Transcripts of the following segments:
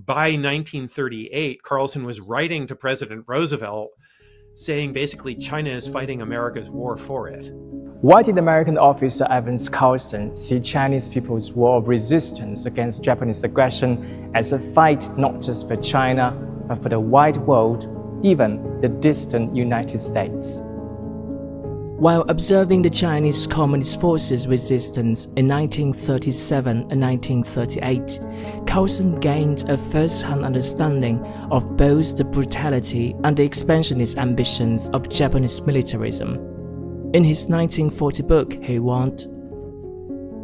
by 1938, Carlson was writing to President Roosevelt saying basically China is fighting America's war for it. Why did American officer Evans Carlson see Chinese people's war of resistance against Japanese aggression as a fight not just for China, but for the wide world, even the distant United States? While observing the Chinese Communist Forces' resistance in 1937 and 1938, Carlson gained a first-hand understanding of both the brutality and the expansionist ambitions of Japanese militarism. In his 1940 book, he warned,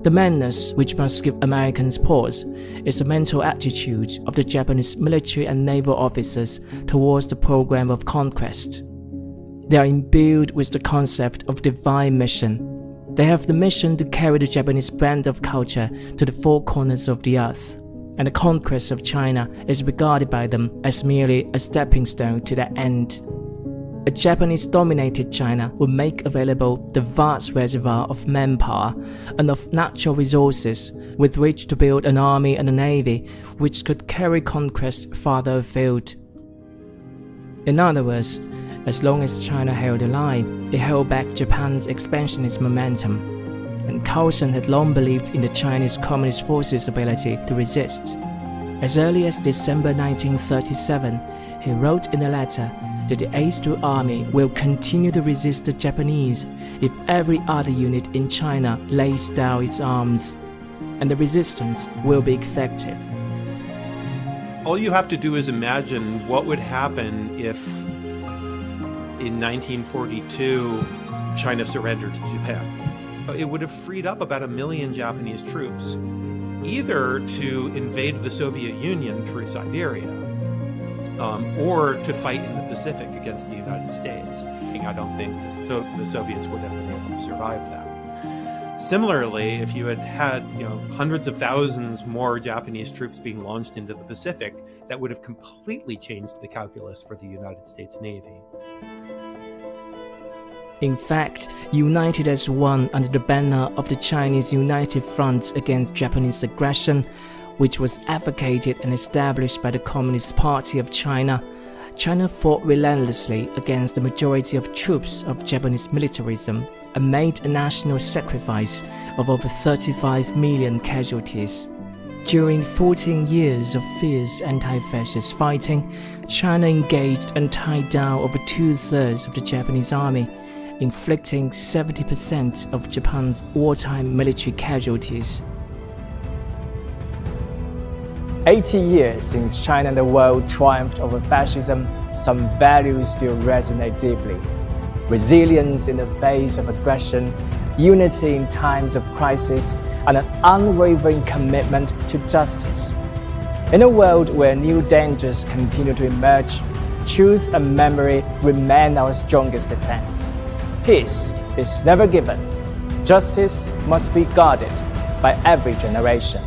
"The madness which must give Americans pause is the mental attitude of the Japanese military and naval officers towards the program of conquest. They are imbued with the concept of divine mission. They have the mission to carry the Japanese brand of culture to the four corners of the earth, and the conquest of China is regarded by them as merely a stepping stone to that end. A Japanese-dominated China would make available the vast reservoir of manpower and of natural resources with which to build an army and a navy which could carry conquest farther afield." In other words, as long as China held the line, it held back Japan's expansionist momentum, and Carlson had long believed in the Chinese Communist Forces' ability to resist. As early as December 1937, he wrote in a letter that the 8th Army will continue to resist the Japanese if every other unit in China lays down its arms, and the resistance will be effective. All you have to do is imagine what would happen if in 1942, China surrendered to Japan. It would have freed up about 1 million Japanese troops, either to invade the Soviet Union through Siberia, or to fight in the Pacific against the United States. I don't think the Soviets would have been able to survive that. Similarly, if you had hundreds of thousands more Japanese troops being launched into the Pacific, that would have completely changed the calculus for the United States Navy. In fact, united as one under the banner of the Chinese United Front against Japanese aggression, which was advocated and established by the Communist Party of China, China fought relentlessly against the majority of troops of Japanese militarism and made a national sacrifice of over 35 million casualties. During 14 years of fierce anti-fascist fighting, China engaged and tied down over 2/3 of the Japanese army, inflicting 70% of Japan's wartime military casualties. 80 years since China and the world triumphed over fascism, some values still resonate deeply. Resilience in the face of aggression, unity in times of crisis, and an unwavering commitment to justice. In a world where new dangers continue to emerge, truth and memory remain our strongest defense. Peace is never given. Justice must be guarded by every generation.